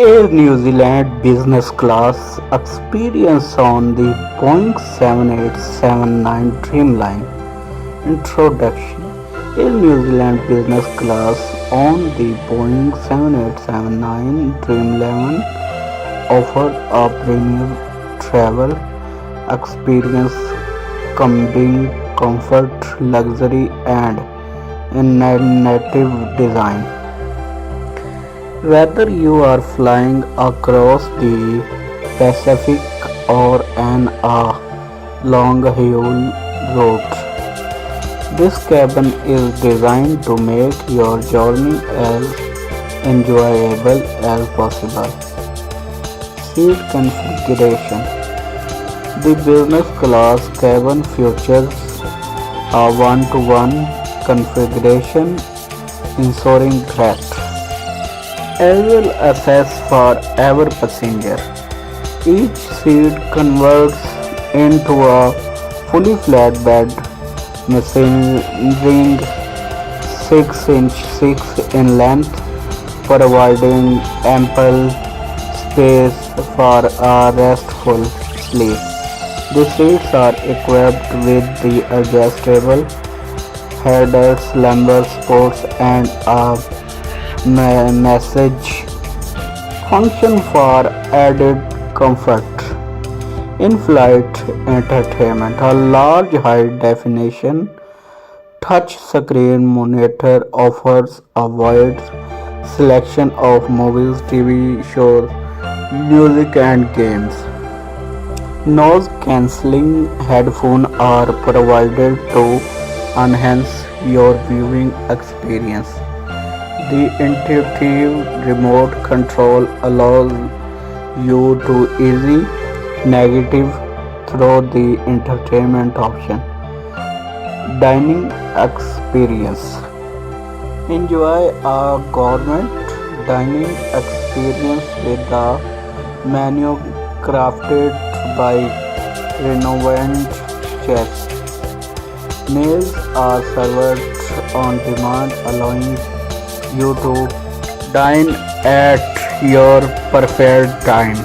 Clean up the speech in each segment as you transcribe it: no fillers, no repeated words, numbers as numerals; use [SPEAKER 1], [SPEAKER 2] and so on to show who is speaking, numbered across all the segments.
[SPEAKER 1] Air New Zealand business class experience on the Boeing 7879 Dreamliner. Introduction. Air New Zealand business class on the Boeing 7879 Dreamliner offered a premium travel experience combining comfort, luxury, and innovative design. Whether you are flying across the Pacific or on a long haul route, this cabin is designed to make your journey as enjoyable as possible. Seat configuration. The business class cabin features a one-to-one configuration ensuring great aerial access for every passenger. Each seat converts into a fully flat bed measuring 6 inch 6 in length, providing ample space for a restful sleep. The seats are equipped with the adjustable headrest, lumbar supports, and a massage function for added comfort. In-flight entertainment. A large high-definition touch-screen monitor offers a wide selection of movies, TV shows, music, and games. Noise-cancelling headphones are provided to enhance your viewing experience. The intuitive remote control allows you to easily navigate through the entertainment option. Dining experience. Enjoy a gourmet dining experience with a menu crafted by renowned chefs. Meals are served on demand, allowing you to dine at your preferred time.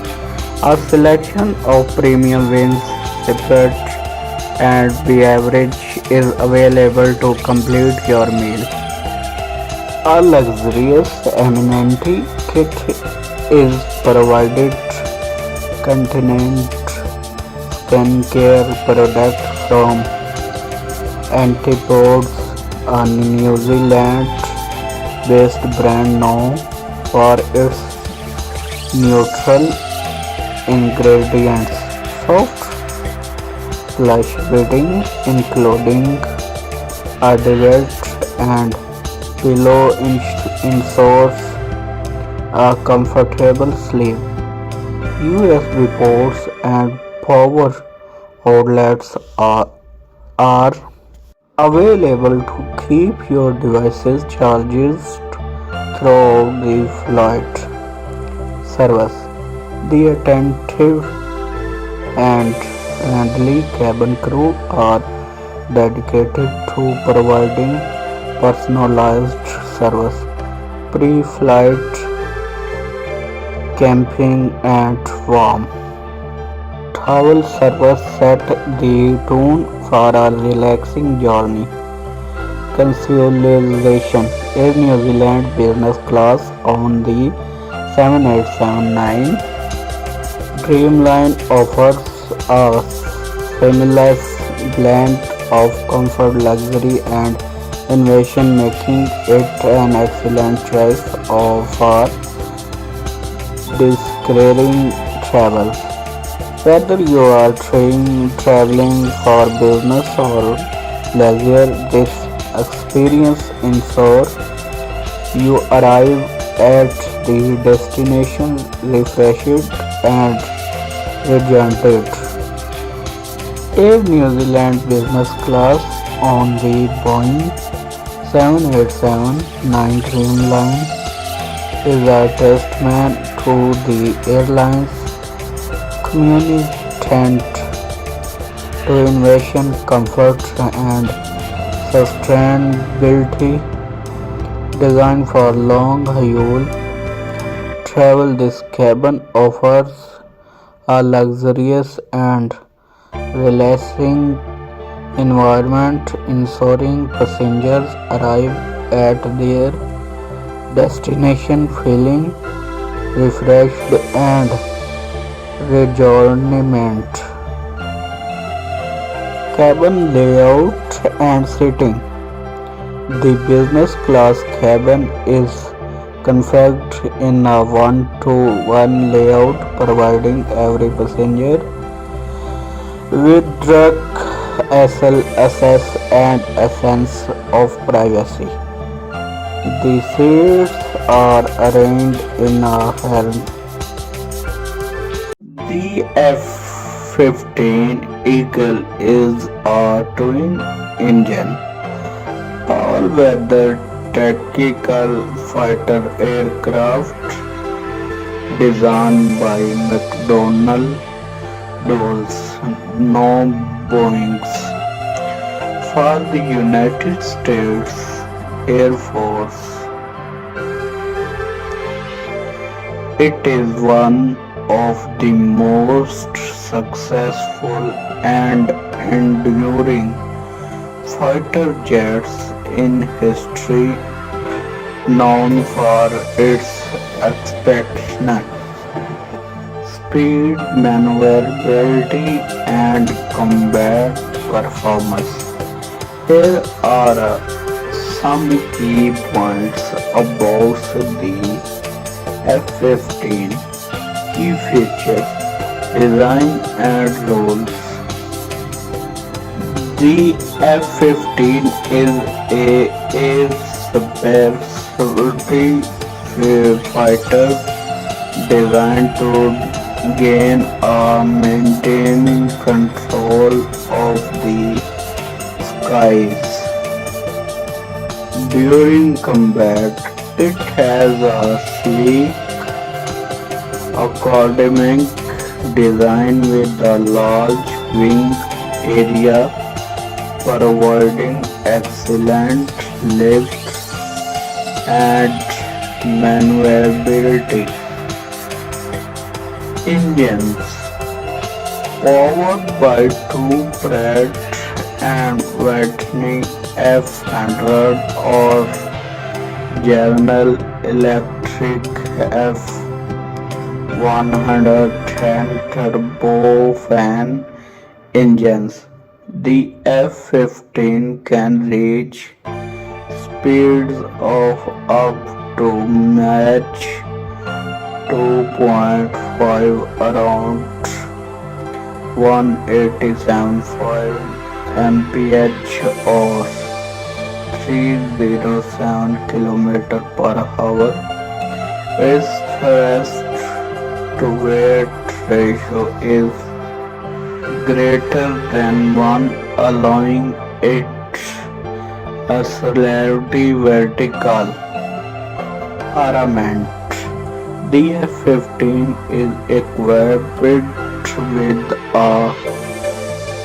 [SPEAKER 1] A selection of premium wines, spirits, and beverage is available to complete your meal. A luxurious amenity kit is provided containing skincare products from Antipodes, a New Zealand-based brand known for its neutral ingredients. Soft plush bedding, including a duvet and pillow, ensures a comfortable sleep. USB ports and power outlets are available to keep your devices charged throughout the flight. Service. The attentive and friendly cabin crew are dedicated to providing personalized service, pre-flight camping, and warm towel service set the tone for a relaxing journey. Consumerization. Air New Zealand business class on the 7879 Dreamliner offers a seamless blend of comfort, luxury, and innovation, making it an excellent choice for discerning travel. Whether you are traveling for business or leisure, this experience ensures you arrive at the destination refreshed and rejuvenated. Air New Zealand business class on the Boeing 7879 Dreamliner is a testament to the airline's commitment to innovation, comfort, and sustainability, designed for long haul travel, this cabin offers a luxurious and relaxing environment, ensuring passengers arrive at their destination feeling refreshed and rejuvenated. Cabin layout and seating. The business class cabin is configured in a 1-to-1 layout, providing every passenger with direct access and a sense of privacy. The seats are arranged in a helm. The F-15 Eagle is a twin-engine, all-weather tactical fighter aircraft designed by McDonnell Douglas, no Boeings, for the United States Air Force. It is one of the most successful and enduring fighter jets in history, known for its exceptional speed, maneuverability, and combat performance. Here are some key points about the F-15. Key features, design and rules. The F-15 is a air specialty fighter designed to gain or maintain control of the skies. During combat, it has a sleek academic design with a large wing area, providing excellent lift and maneuverability. Engines powered by two Pratt and Whitney F100 or General Electric F110 turbofan engines. The F-15 can reach speeds of up to Mach 2.5 around 187.5 mph or 307 km/h. Its thrust to weight ratio is greater than 1, allowing it a slightly vertical arrangement. The F-15 is equipped with a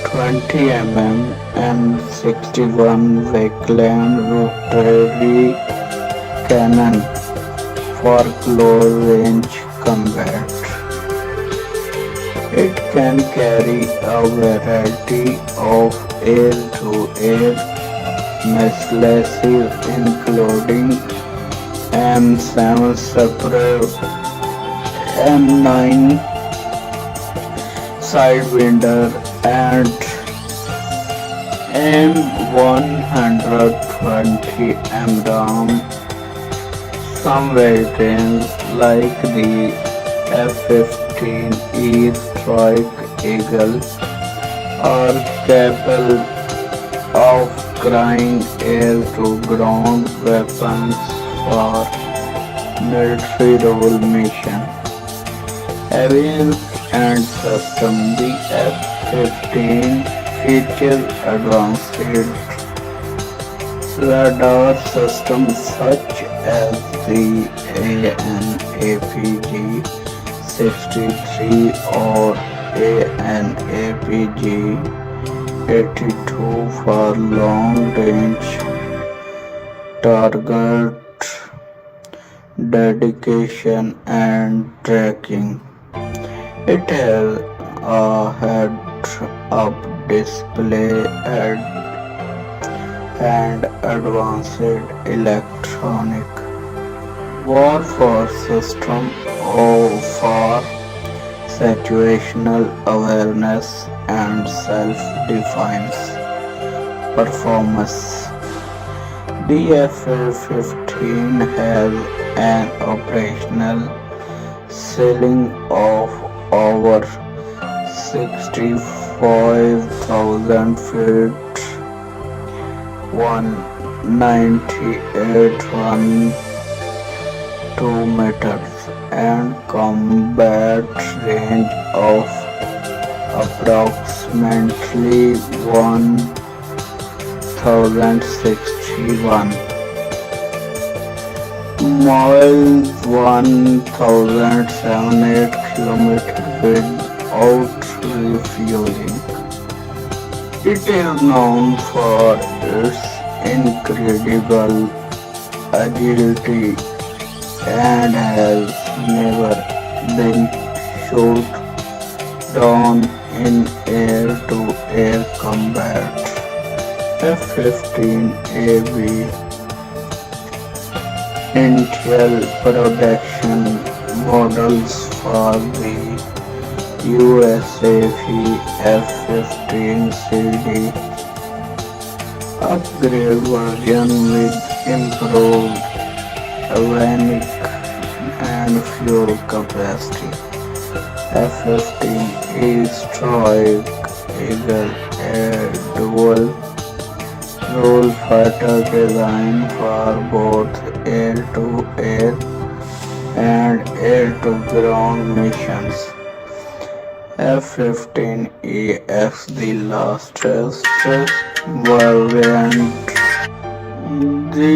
[SPEAKER 1] 20 mm and 61 Vaclain rotary cannon for close-range combat. It can carry a variety of air-to-air missiles including M7 Supra, M9 Sidewinder and M120 MRAAM. Some variants like the F-15E Strike Eagle are capable of carrying air-to-ground weapons for military role mission. Aviation and System. The F-15 features advanced radar systems such as the AN/APG-63 or AN/APG-82 for long-range target dedication, and tracking. It has a head-up display and advanced electronic warfare system for situational awareness and self-defense performance. The F-15 has an operational ceiling of over 65,000 feet, 198.2 meters, and combat range of approximately 1,061 miles, 1,078 kilometers without refueling. It is known for its incredible agility and has never been shot down in air-to-air combat. F-15AB Intel production models for the USAF F-15CD upgrade version with improved avionics and fuel capacity. F-15 is Strike Eagle, a dual role fighter designed for both air-to-air and air-to-ground missions. F-15EX, the latest variant, the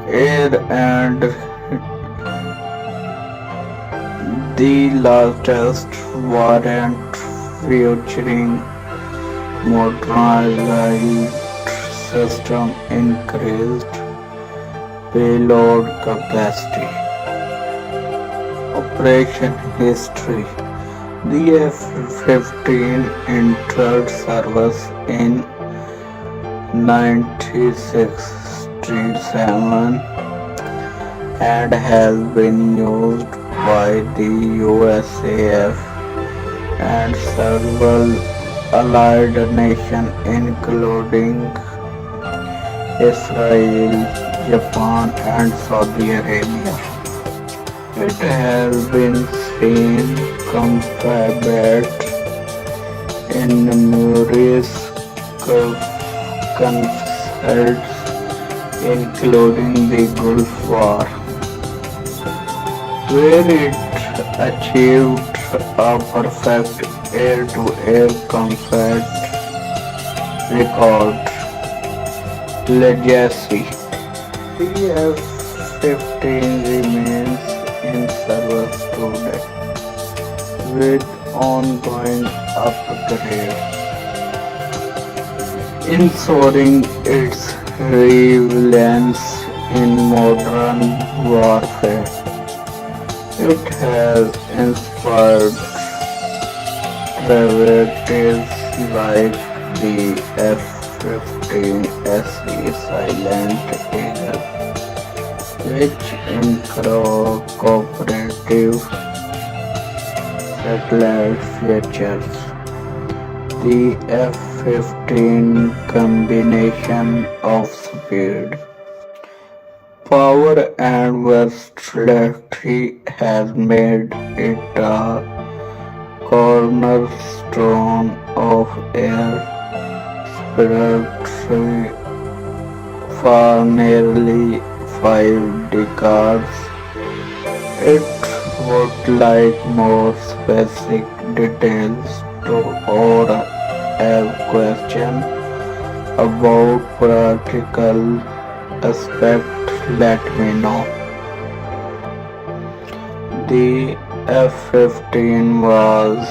[SPEAKER 1] air and the latest variant featuring motorized system, increased payload capacity. Operation history. The F-15 entered service in 1967 and has been used by the USAF and several allied nations including Israel, Japan, and Saudi Arabia. It has been seen combat in numerous conflicts, including the Gulf War, where it achieved a perfect air-to-air combat record. Legacy. The F-15 remains in service today with ongoing upgrades, ensuring its relevance in modern warfare. It has inspired derivatives like the F-15SE Silent Eagle, which cooperative satellite features. The F-15 combination of speed, power, and versatility has made it a cornerstone of air spiritually for nearly 5 decades. It would like more specific details to or have question about practical aspect, let me know. The F-15 was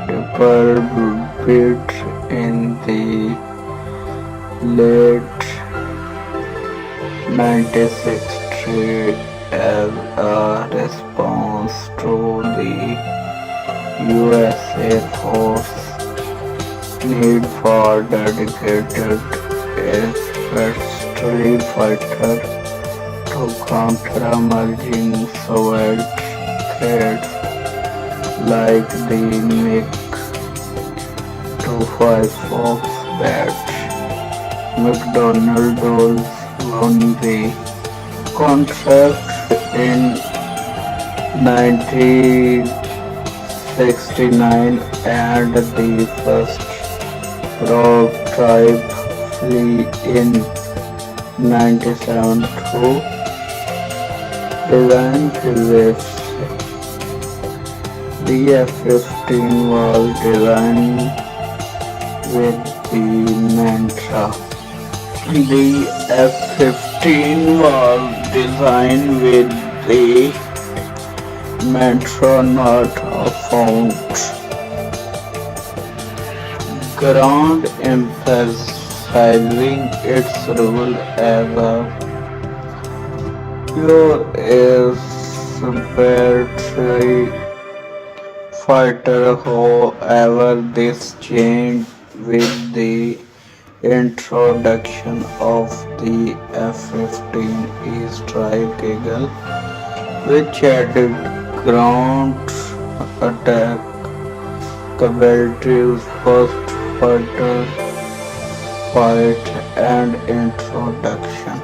[SPEAKER 1] developed in the late 1960s as a response to the US Air Force need for dedicated infantry fighter to counter emerging Soviet threats like the MiG-25 Fox batch. McDonnell-Douglas won the contract in 1969 and the first prototype flew in 97 through design physics. The F-15 was designed with the mantra. The F-15 was designed with the mantra not found ground, emphasizing its role as a pure air superiority fighter. However, this changed with the introduction of the F-15E Strike Eagle, which added ground attack capabilities, first fighter fight and introduction.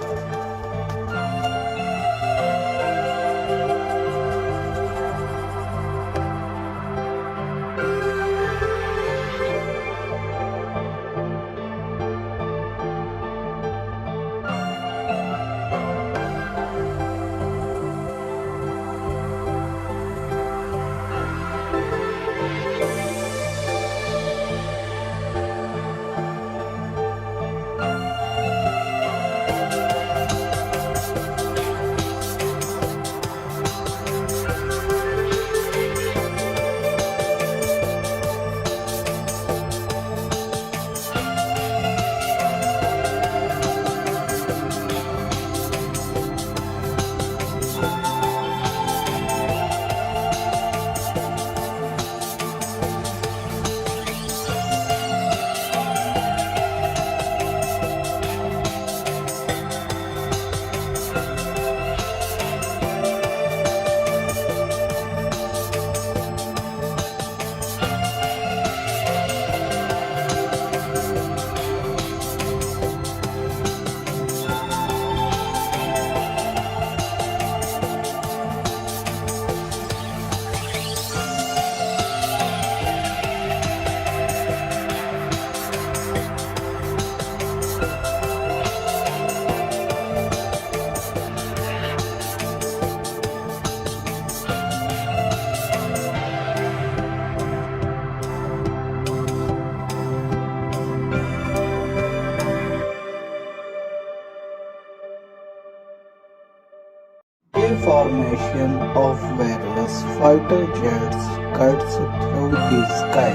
[SPEAKER 1] A formation of various fighter jets cuts through the sky,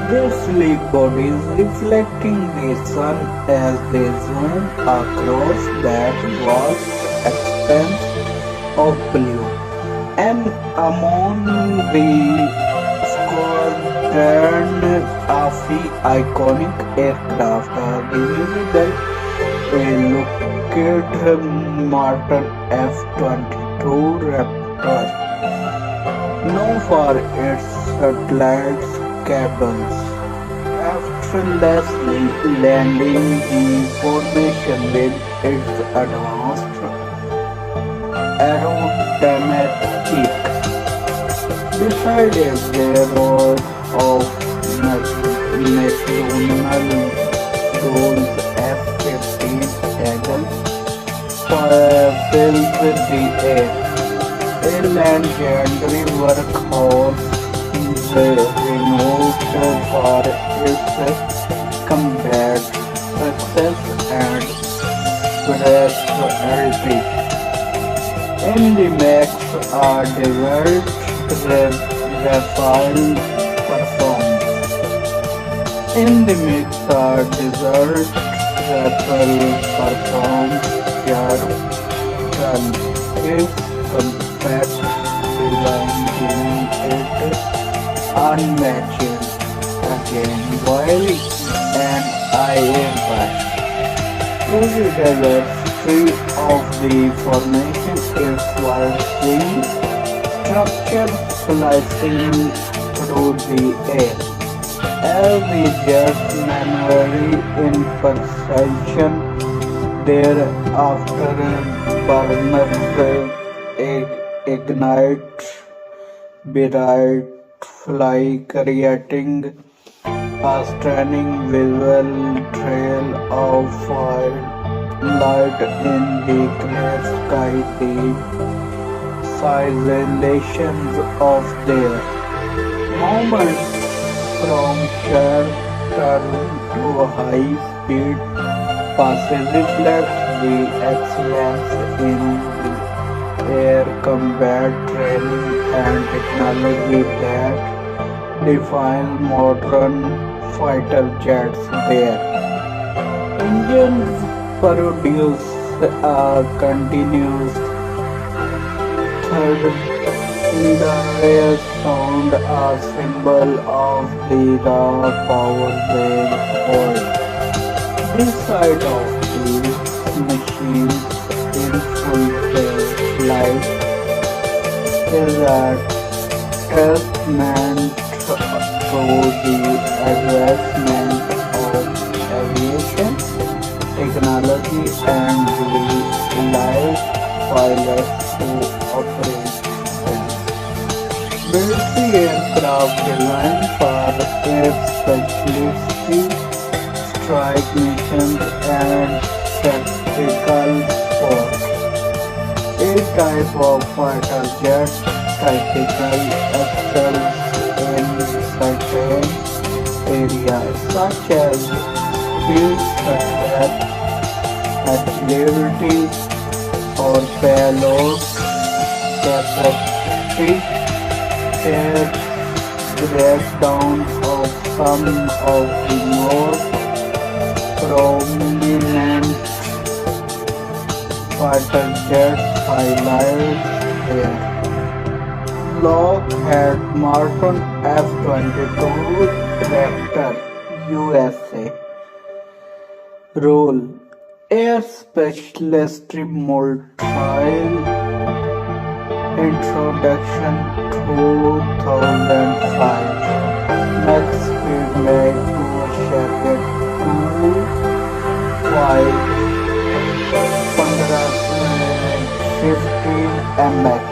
[SPEAKER 1] their sleek bodies reflecting the sun as they zoom across that vast expanse of blue. And among the squadron of the iconic aircraft are the visible Lockheed Martin F-22 Raptor, known for its satellites cables, effortlessly landing the formation with its advanced aerodynamic. Beside it, there was of national drones F-15 Eagle filled with the air, a legendary workhorse renowned for its combat success and versatility. In the max are developed Rafale performs. In the mix are desert Rafale performs their run. its compact design giving it unmatched again while an airbrush. Through the diversity of the formation is wildly structure slicing through the air. As the jets manually in precision thereafter burners ignite bright fly creating a stunning visual trail of fire light in the clear sky. The oscillations of their movements from sheer turn to high-speed passes reflect the excellence in the air combat training and technology that define modern fighter jets. Their engines produce a continuous third in the rare sound, a symbol of the raw power they hold. This side of the machine in full flight is a testament to the advancement of aviation technology and the live pilots who operate them. Military aircraft designed for air specialty strike missions and tactical sport. A type of fighter jet typically excels in certain areas such as field combat, agility, or payload capacity. A breakdown of some of the more prominent fighter jets highlights here. Lockheed Martin F-22 Raptor USA. Role: Air Specialist Multiple Introduction 2005. Max speed made to Shacket 2.5 15 mh.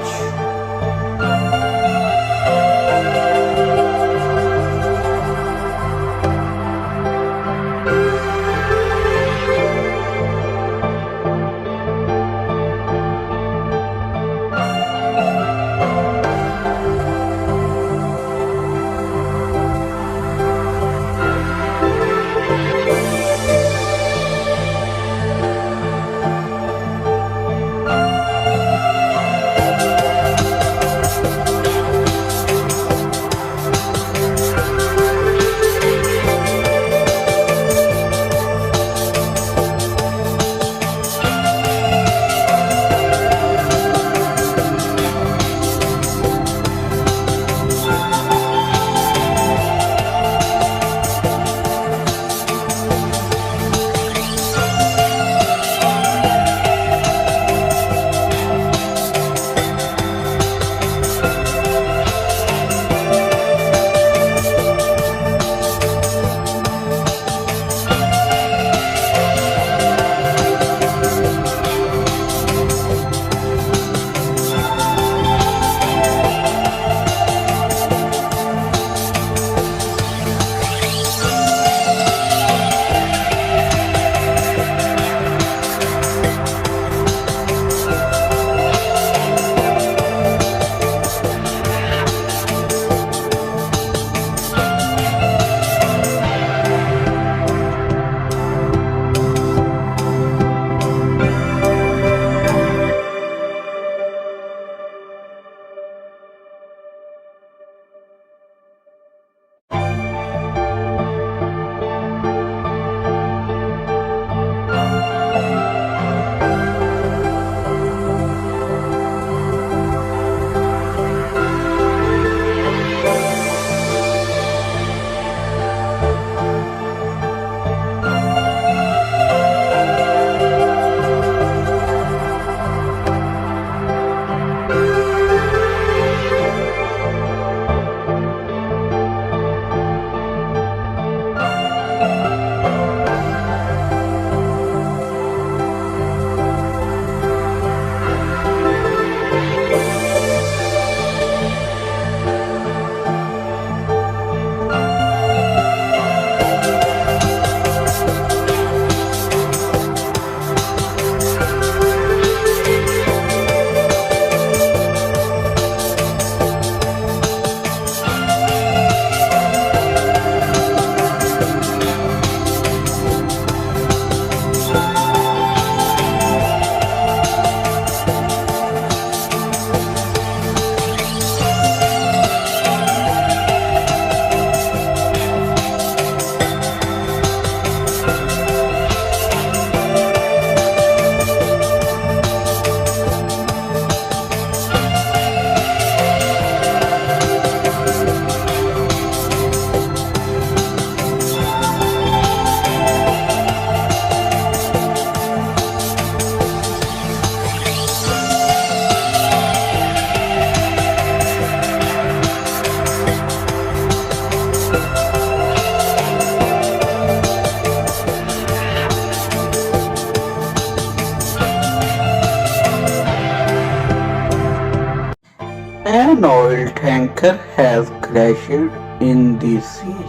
[SPEAKER 1] tanker has crashed in the sea,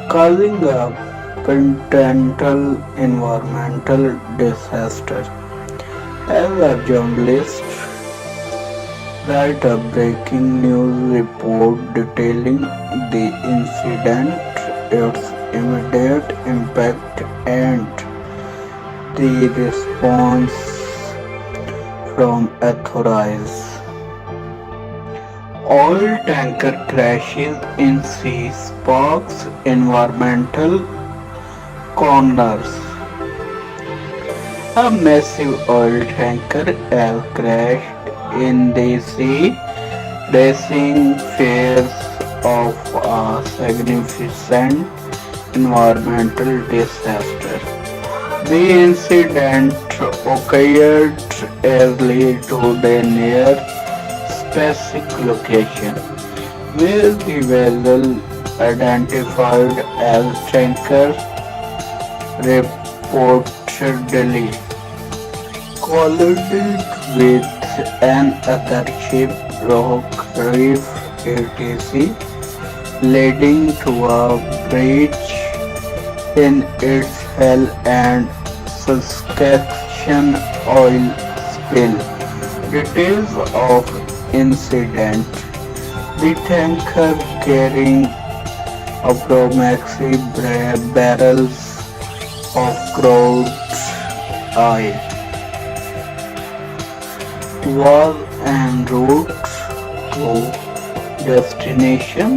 [SPEAKER 1] causing a potential environmental disaster. As a journalist, write a breaking news report detailing the incident, its immediate impact, and the response from authorities. Oil tanker crashes in sea sparks environmental corners. A massive oil tanker has crashed in the sea, raising fears of a significant environmental disaster. The incident occurred early today near specific location, where the vessel identified as tanker reportedly collided with another ship, Rock Reef etc., leading to a breach in its hull and Saskatchewan oil spill. Details of incident: the tanker carrying approximately barrels of crude oil was en route to destination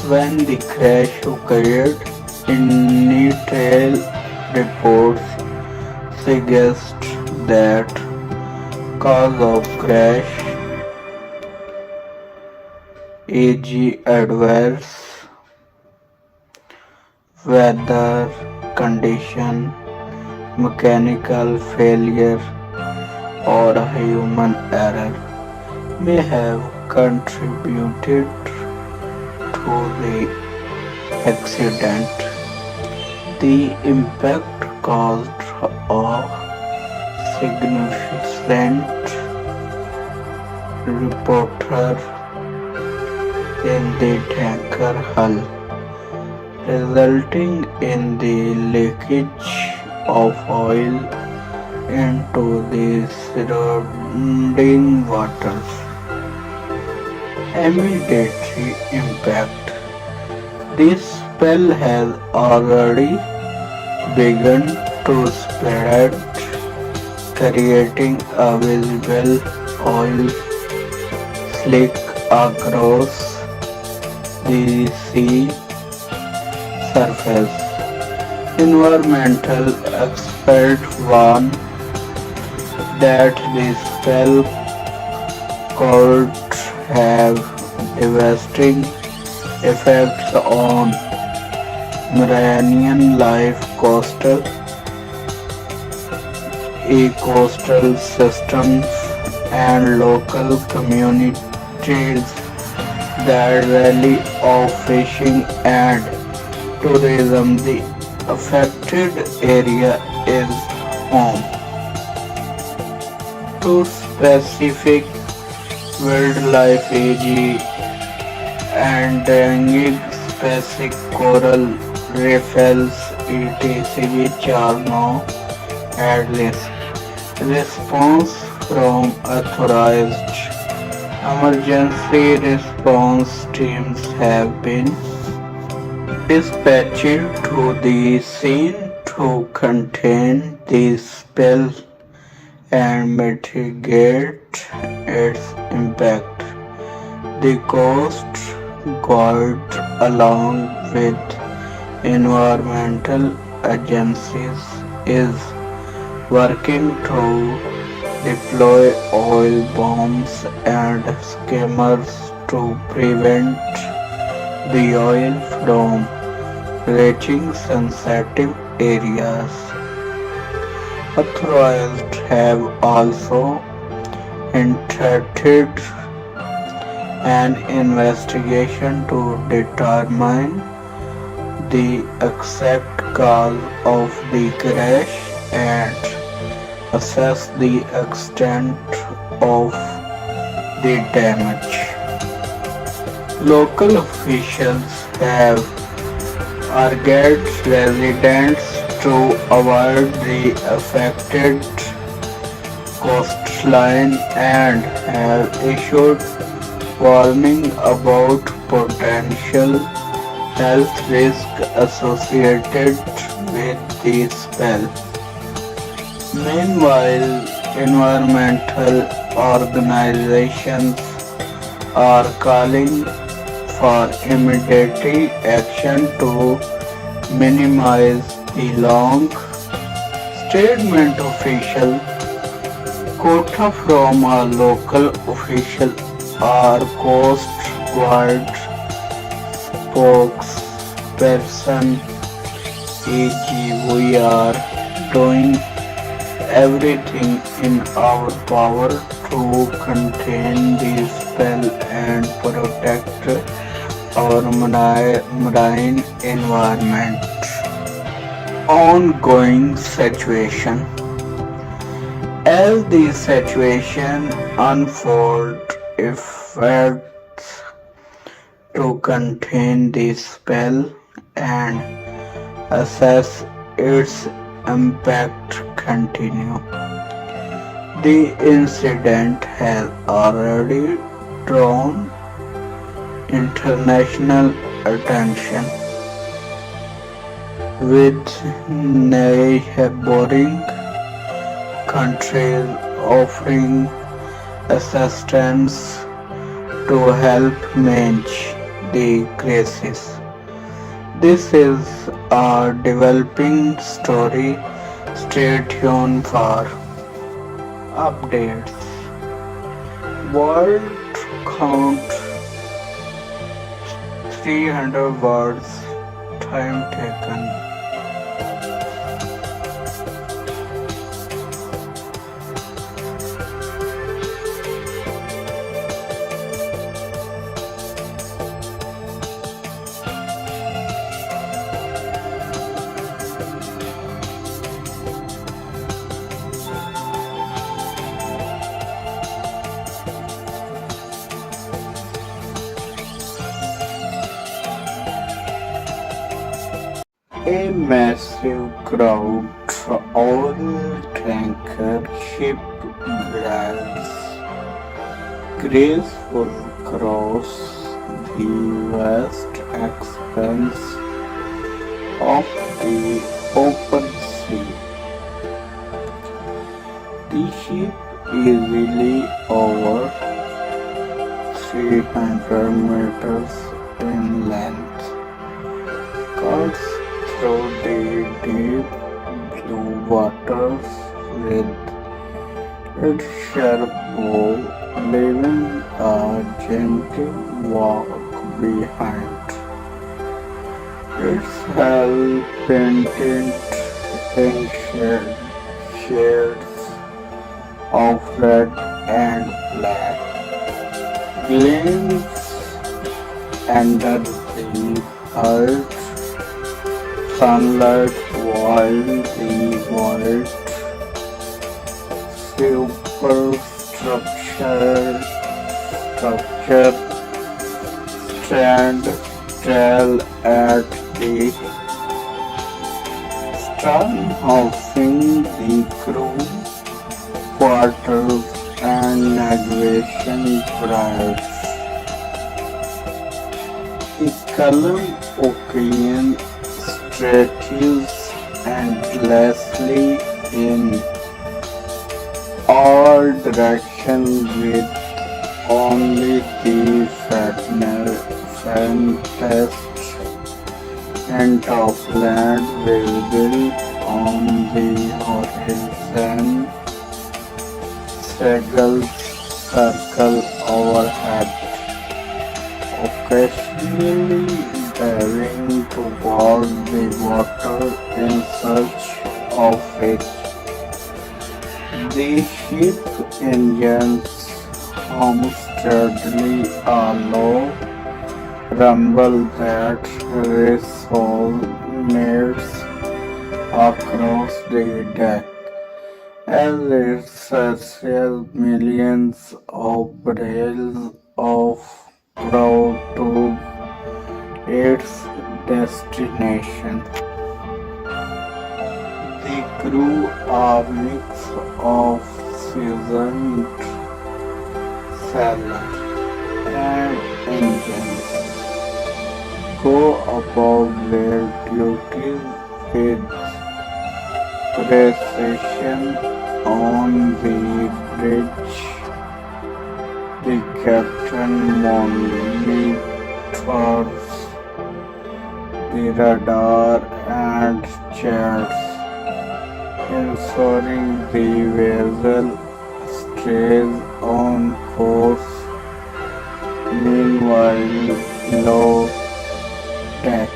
[SPEAKER 1] when the crash occurred. Initial reports suggest that cause of crash AG adverse weather condition, mechanical failure, or human error may have contributed to the accident. The impact caused a significant rupture in the tanker hull, resulting in the leakage of oil into the surrounding waters. Immediate impact: this spill has already begun to spread, creating a visible oil slick across the sea surface. Environmental experts warn that the spill could have devastating effects on marine life, coastal systems, and local communities that rely on fishing and tourism. The affected area is home to specific wildlife e.g. endangered species, coral reefs etc., which are now at risk. Response from authorized: emergency response teams have been dispatched to the scene to contain the spill and mitigate its impact. The Coast Guard, along with environmental agencies, is working to deploy oil bombs and skimmers to prevent the oil from reaching sensitive areas. Authorities have also entered an investigation to determine the exact cause of the crash and assess the extent of the damage. Local officials have urged residents to avoid the affected coastline and have issued warning about potential health risks associated with the spell. Meanwhile, environmental organizations are calling for immediate action to minimize the long statement official quota from a local official or Coast Guard spokesperson e.g. we are doing everything in our power to contain the spell and protect our marine environment. Ongoing situation. As the situation unfolds, efforts to contain the spell and assess its impact continue. The incident has already drawn international attention, with neighboring countries offering assistance to help manage the crisis. This is a developing story. Stay tuned for updates. Word count 300 words. Time taken. A massive crowd, oil tanker ship glides graceful across the vast expanse of the open sea. The ship easily over 300 meters in length cuts through the deep blue waters with its sharp bow, leaving a gentle walk behind. Its hull painted in shades of red and black gleams under the earth sunlight while the white superstructure stand tall at the stern, housing the crew quarters and navigation bridge. The calm ocean stretches endlessly in all directions with only the faintest hint of land visible on the horizon. Seagulls circle overhead, occasionally diving toward the water in search of it. The ship engines hum steadily, a low rumble that resonates across the deck as it searches millions of barrels of proud to its destination. The crew are mix of seasoned sailors and engines go about their duties with precision on the bridge. The captain monitors the radar and charts, ensuring the vessel stays on course. Meanwhile, below deck,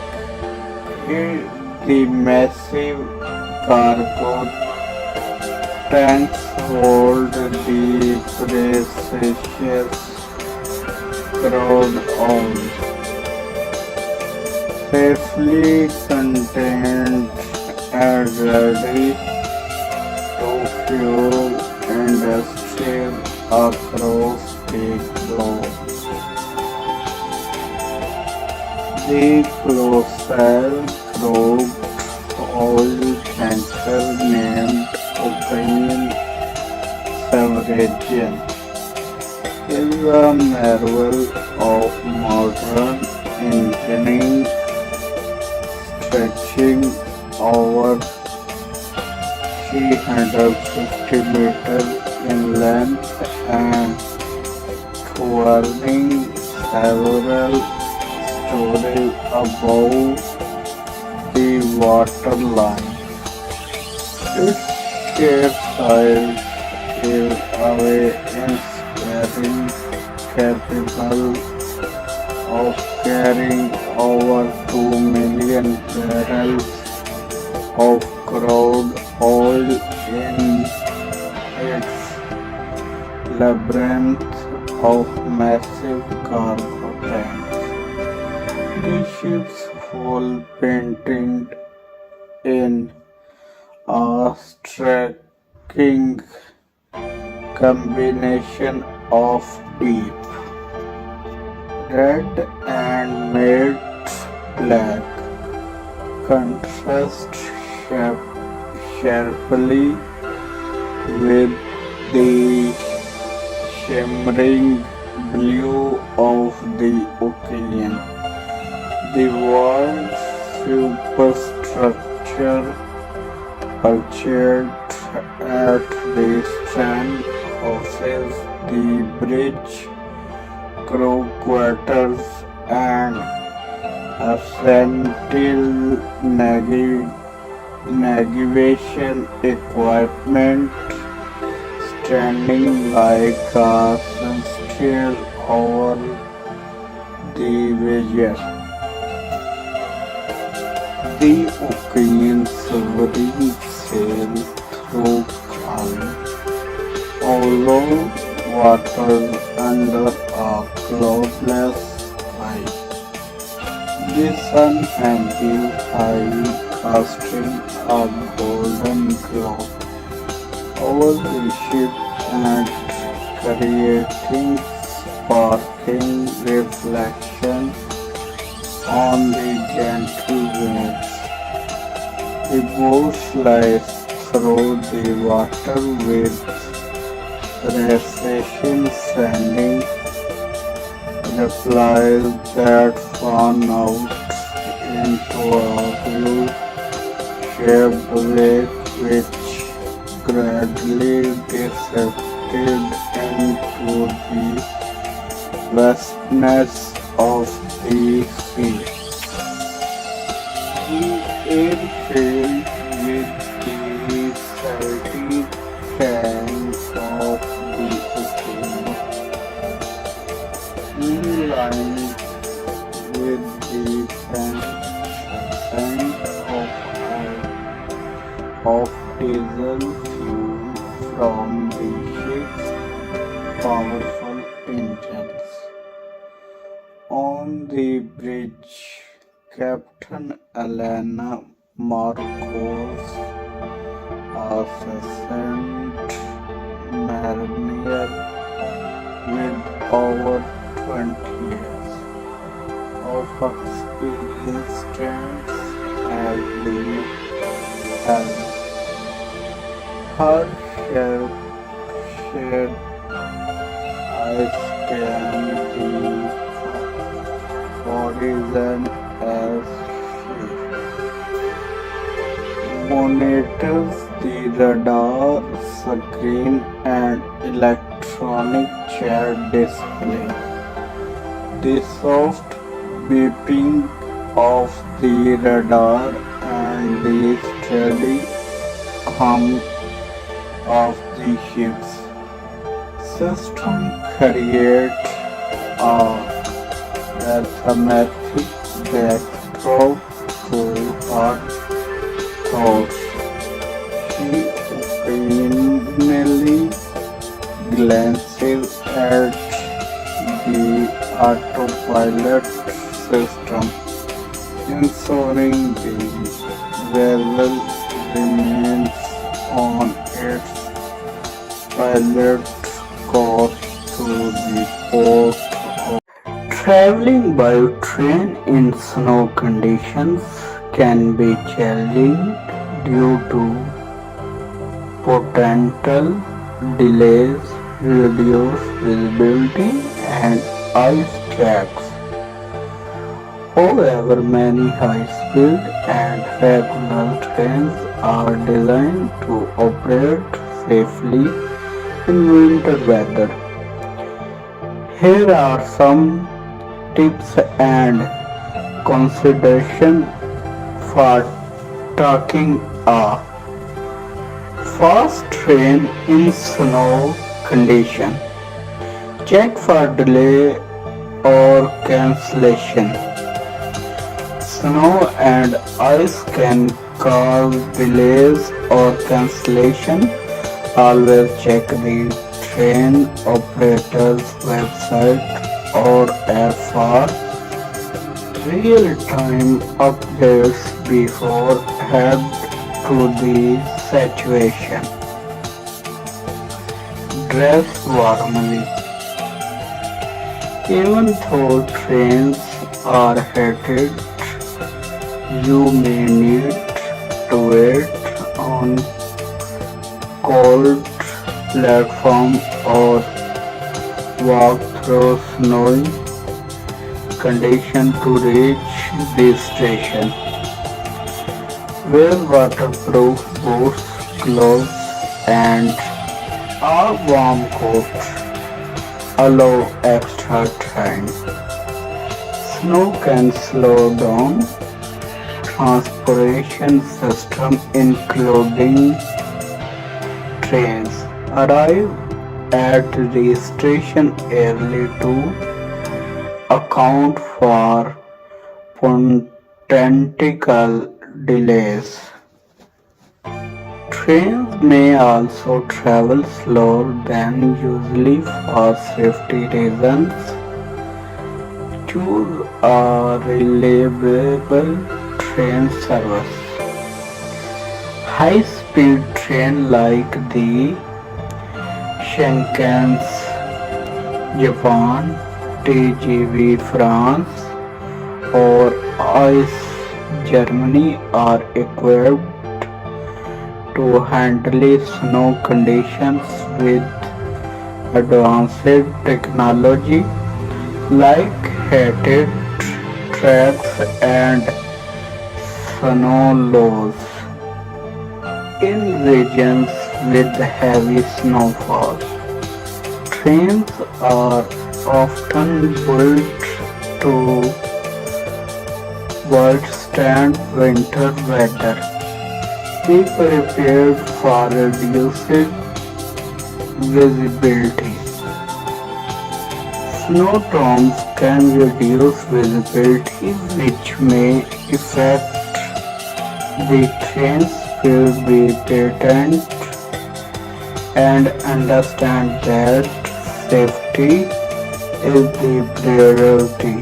[SPEAKER 1] the massive cargo tanks hold the precious crude oil, safely contained and ready to fuel industries across the globe. The colossal crude oil tanker named Okeanin Sovereign is a marvel of modern engineering, stretching over 350 meters in length and twirling several stories above the waterline. Its sheer size is inspiring, capable of carrying over 2 million barrels of crude oil in its labyrinth of massive cargo tanks. The ship's hull painted in a striking combination of deep red and matte black contrast sharply with the shimmering blue of the ocean. The world's superstructure perched at the strand houses the bridge, crew quarters, and essential navigation equipment, standing like a sentinel over the wager. The Okeanin Sovereign sailed through calm, although waters under a cloudless sky. The sun hanging high, casting a golden glow over the ship and creating sparkling reflection on the gentle waves. The boat slides through the water with precision, sending ripples that fan out into a blue-shaped wake which gradually descended into the vastness of the sea. The air filled with the salty tanks of the ocean, lined with the scent of diesel fuel from the ship's powerful engines. On the bridge, Captain Elena Marcos, a seasoned mariner with over 20 years, of experienced trains has been held. Her shared ice can be horizon as she monitors the radar screen and electronic chair display. The soft beeping of the radar and the steady hum of the ship's system create a mathematic backdrop to her thoughts. She occasionally glances at the autopilot system, ensuring the vessel remains on its pilot course to the port. Traveling by train in snow conditions can be challenging due to potential delays, reduced visibility, and ice tracks. However, many high-speed and regular trains are designed to operate safely in winter weather. Here are some tips and consideration for taking a fast train in snow condition. Check for delay or cancellation. Snow and ice can cause delays or cancellation. Always check the train operator's website or app for real-time updates before head to the situation. Dress warmly. Even though trains are heated, you may need to wait on cold platform or walk through snowy conditions to reach the station. Wear waterproof boots, gloves, and a warm coat. Allow extra time. Snow can slow down transportation system including trains. Arrive at the station early to account for potential delays. Trains may also travel slower than usually for safety reasons. Choose a reliable train service. High-speed train like the Shinkansen Japan, TGV France, or ICE Germany are equipped to handle snow conditions with advanced technology like heated tracks and snow lows. In regions with heavy snowfall, trains are often built to withstand winter weather. Be prepared for reduced visibility. Snowstorms can reduce visibility, which may affect the train's speed. Be patient and understand that safety is the priority.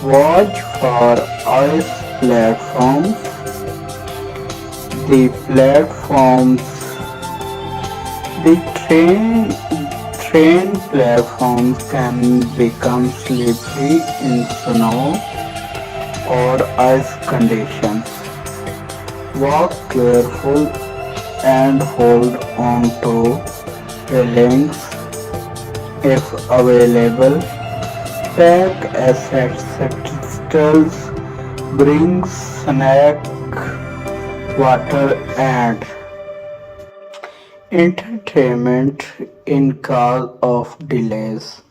[SPEAKER 1] Watch for ice platforms. The platforms, the train platforms can become slippery safety in snow or ice conditions. Walk careful and hold on to railings if available. Pack essentials, bring snack, water and entertainment in case of delays.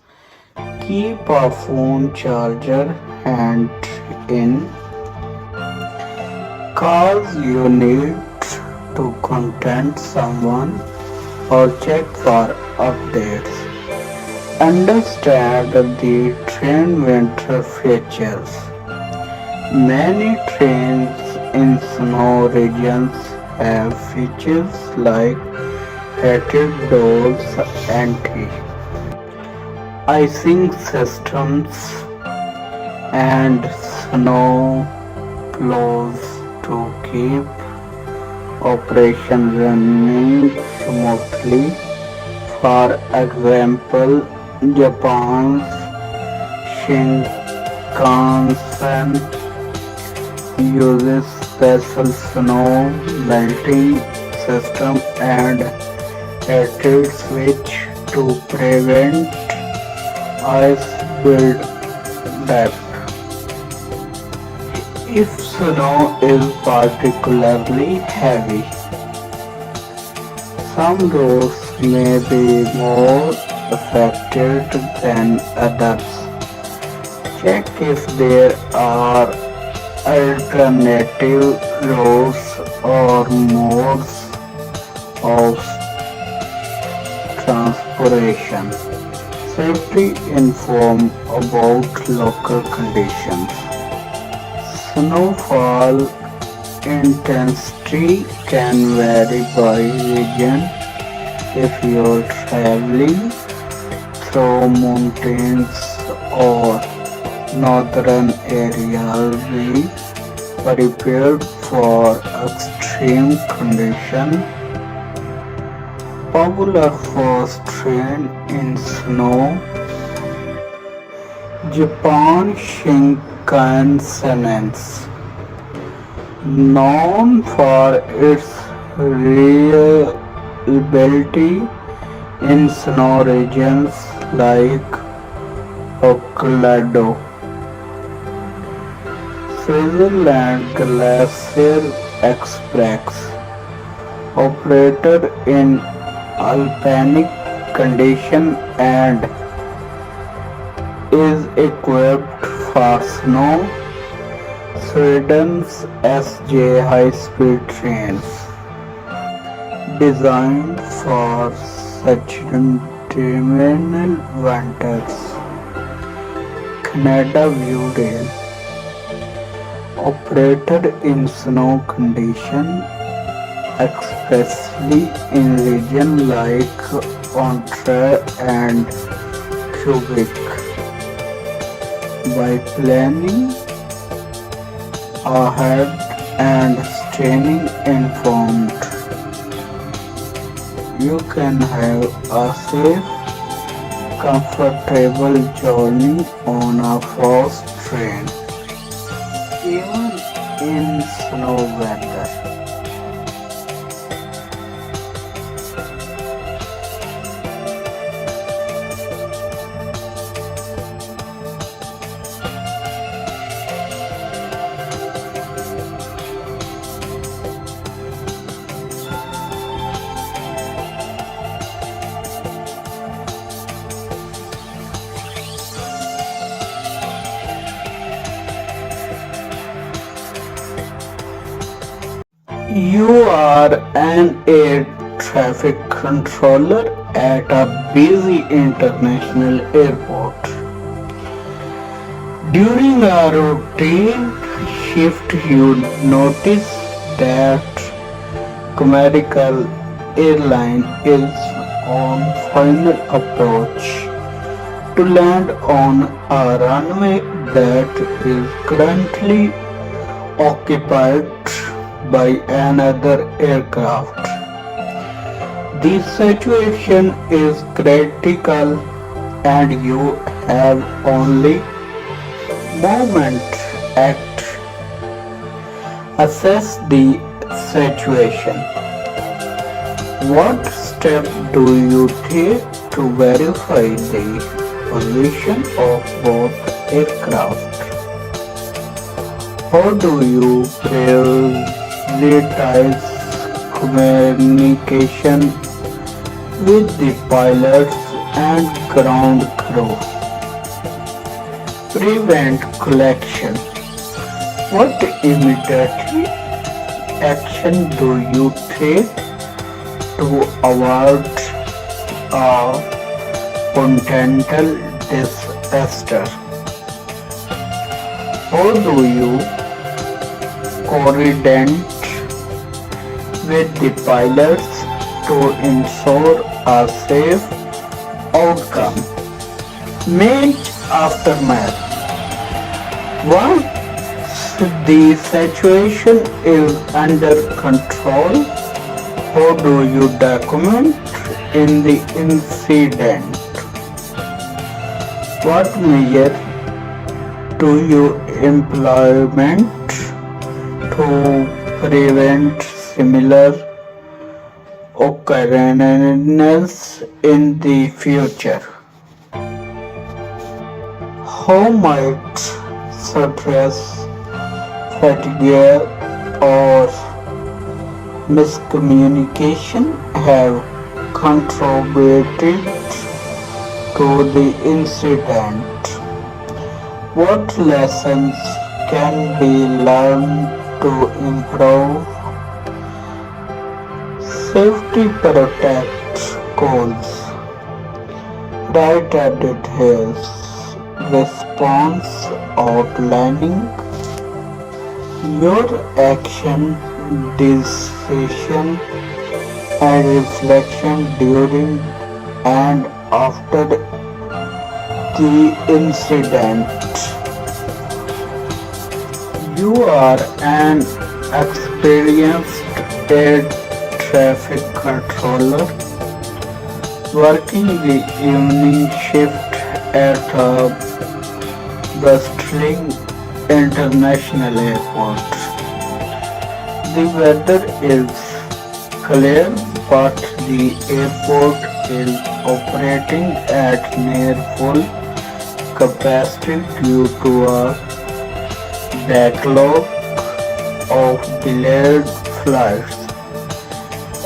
[SPEAKER 1] Keep a phone charger hand in cause you need to contact someone or check for updates. Understand the train winter features. Many trains in snow regions have features like heated doors, anti-icing systems, and snow plows to keep operation running smoothly. For example, Japan's Shinkansen uses special snow melting system and heated switch to prevent ice build-up. If snow is particularly heavy, some roads may be more affected than others. Check if there are alternative routes or modes of transportation. Safety inform about local conditions. Snowfall intensity can vary by region. If you're traveling through mountains or northern areas, be prepared for extreme conditions. Popular first train in snow, Japan Shinkansen, known for its reliability in snow regions like Hokkaido. Switzerland Glacier Express, operated in alpine conditions and is equipped for snow. Sweden's SJ high-speed trains, designed for such terminal winters. Canada View Rail, operated in snow conditions, especially in regions like Ontario and Quebec. By planning ahead and staying informed, you can have a safe, comfortable journey on a fast train, even in snow weather. You are an air traffic controller at a busy international airport. During a routine shift, you notice that Commercial Airline is on final approach to land on a runway that is currently occupied by another aircraft. This situation is critical and you have only Moment Act. Assess the situation. What step do you take to verify the position of both aircraft? How do you prioritize communication with the pilots and ground crew? Prevent collision. What immediate action do you take to avoid a potential disaster? How do you coordinate with the pilots to ensure a safe outcome? Main aftermath. Once the situation is under control, how do you document in the incident? What measures do you implement to prevent similar occurrences in the future? How might stress, fatigue, or miscommunication have contributed to the incident? What lessons can be learned to improve safety protect goals? Write a detailed response outlining your action, decision, and reflection during and after the incident. You are an experienced air traffic controller working the evening shift at a bustling international airport. The weather is clear, but the airport is operating at near full capacity due to a backlog of delayed flights.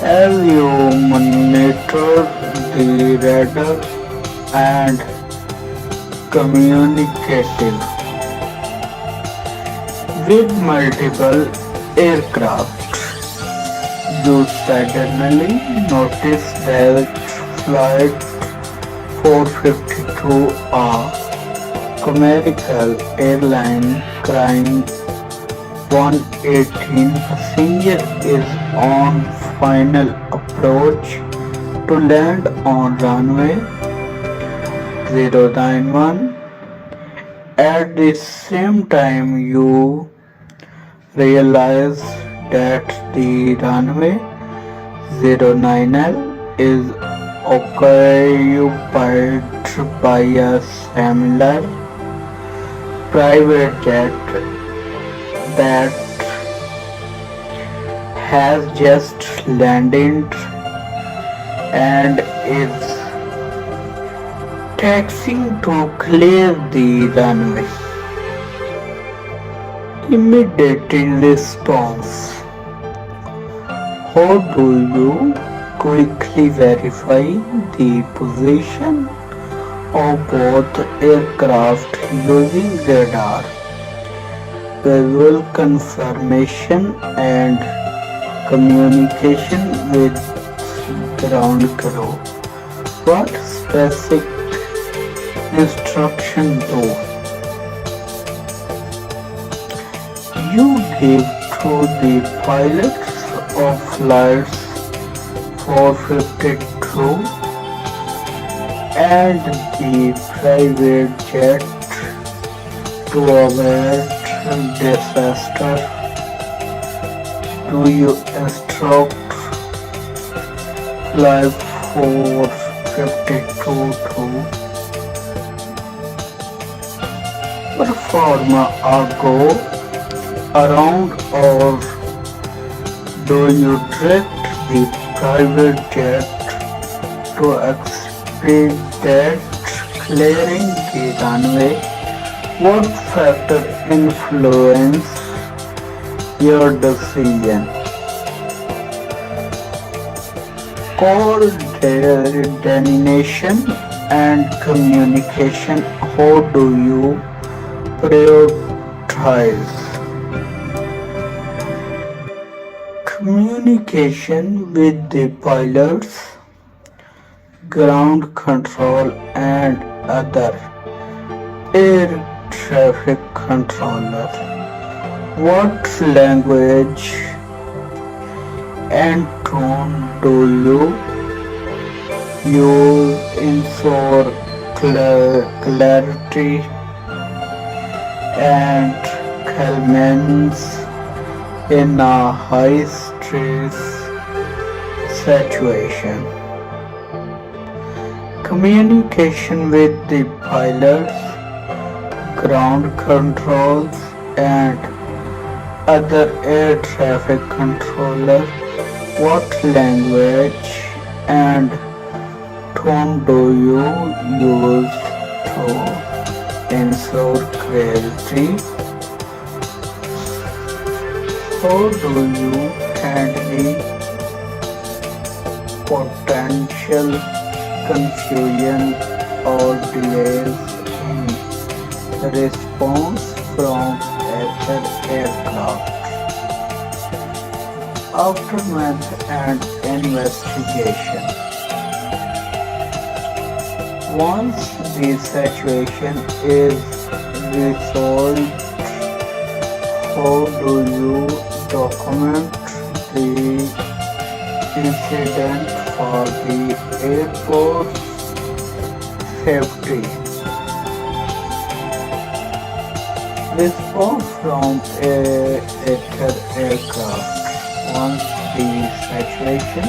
[SPEAKER 1] As you monitor the radar and communicating with multiple aircraft, you suddenly notice that flight 452, a commercial airline carrying 118 passengers, is on final approach to land on runway 091. At the same time, you realize that the runway 09L is occupied by a similar private jet that has just landed and is taxiing to clear the runway. Immediate response. How do you quickly verify the position of both aircraft using radar, visual confirmation, and communication with ground crew? What specific instruction do you give to the pilots of flights 452 and the private jet to avoid disaster? Do you instruct flight 452 to perform a go around, or do you direct the private jet to expedite clearing the runway? What factor influence your decision? Coordination and communication. How do you prioritize? Communication with the pilots, ground control, and other air traffic controllers. What language and tone do you use ensure clarity and calmness in a high stress situation? Communication with the pilots, ground controls, and other air traffic controllers. What language and tone do you use to ensure clarity? How do you handle potential confusion or delays in response from other aircraft? Aftermath and investigation. Once the situation is resolved, how do you document the incident for the airport safety? Response from other aircraft. Once the situation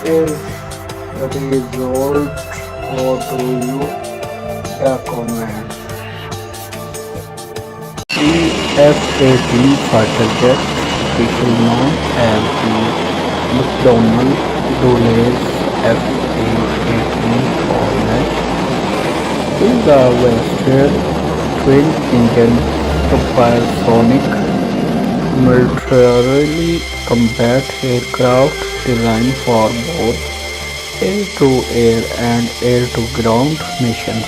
[SPEAKER 1] is resolved, how do you document? The F-18 fighter jet, officially known as the McDonnell Douglas F-18 Hornet, is a Western twin-engine supersonic military combat aircraft designed for both air-to-air and air-to-ground missions.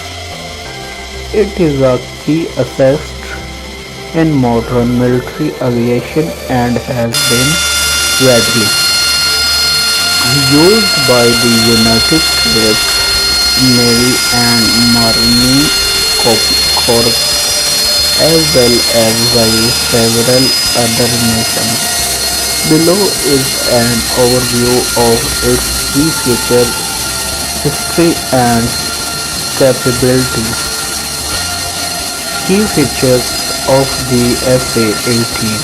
[SPEAKER 1] It is a key asset in modern military aviation and has been widely used by the United States Navy and Marine Corps, as well as by several other nations. Below is an overview of its key features, history, and capabilities. Key features of the F-18.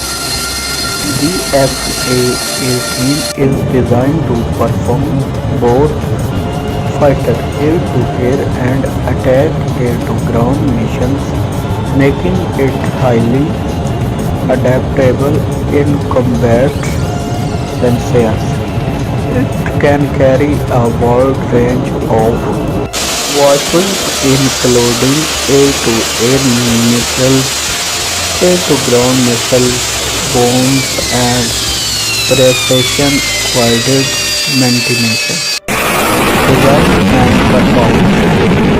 [SPEAKER 1] The F-18 is designed to perform both fighter air-to-air and attack air-to-ground missions, making it highly adaptable in combat scenarios. It can carry a wide range of weapons including air-to-air missiles, air-to-ground missiles, bombs, and precision-guided maintenance. Design and performance.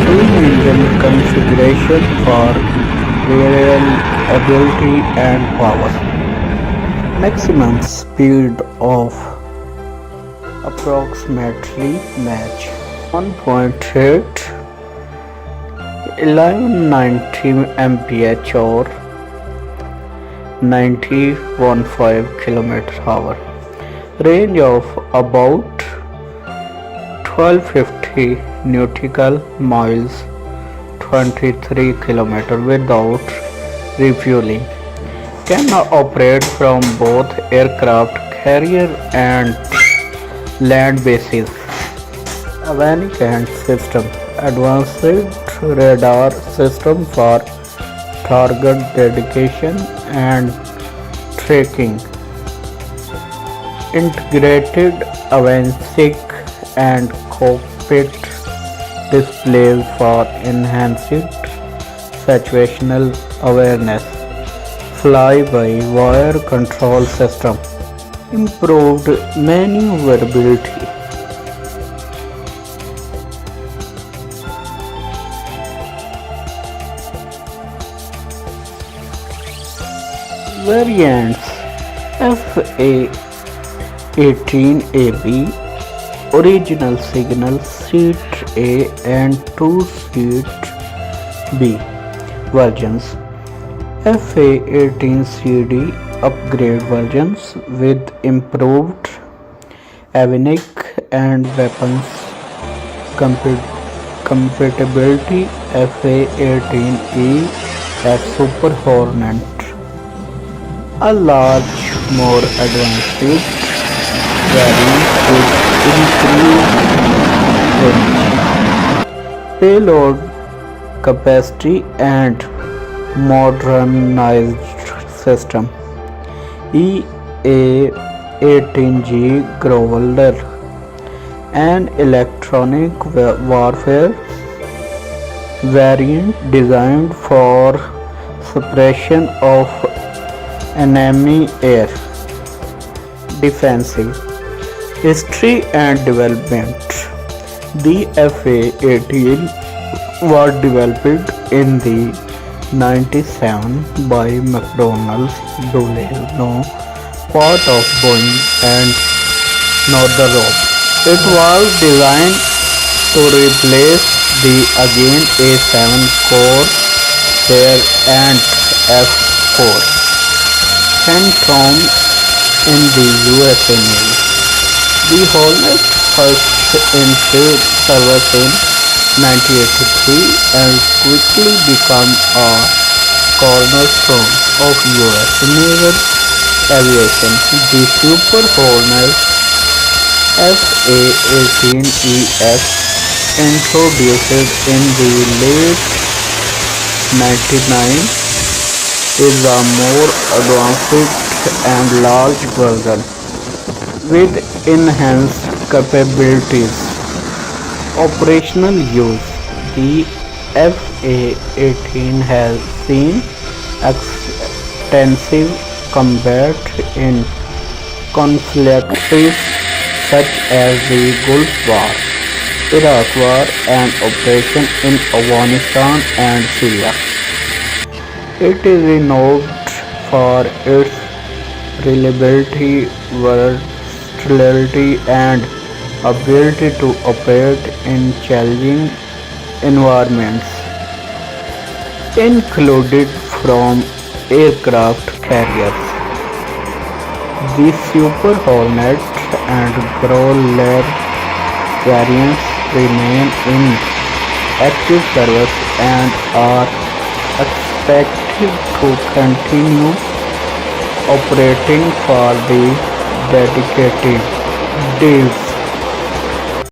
[SPEAKER 1] Twin-engine configuration for reliability and power. Maximum speed of approximately Mach 1.8 1190 mph or 90.15 km/h. Range of about 1250 nautical miles, 23 km without refueling. Can operate from both aircraft carrier and land bases. Avionics and system. Advanced radar system for target dedication and tracking, integrated avionics and cockpit displays for enhanced situational awareness, fly-by-wire control system, improved maneuverability. Variants: FA-18AB original signal seat A and 2 seat B versions, FA-18CD upgrade versions with improved avionics and weapons compatibility, FA-18E as Super Hornet, a large, more advanced variant with increased range, payload capacity and modernized system, EA-18G Growler, an electronic warfare variant designed for suppression of enemy air defensive. History and development: the FA-18 was developed in the 97 by McDonnell Doolittle, part of Boeing and Northrop. It was designed to replace the again A-7 Corsair and F-4 Phantom in the USA Navy. The Hornet first entered service in 1983 and quickly became a cornerstone of US naval aviation. The Super Hornet FA-18EX, introduced in the late 99, is a more advanced and large version with enhanced capabilities. Operational use: the FA-18 has seen extensive combat in conflicts such as the Gulf War, Iraq War, and operations in Afghanistan and Syria. It is renowned for its reliability, versatility, and ability to operate in challenging environments, included from aircraft carriers. The Super Hornet and Growler variants remain in active service and are expected to continue operating for the dedicated days.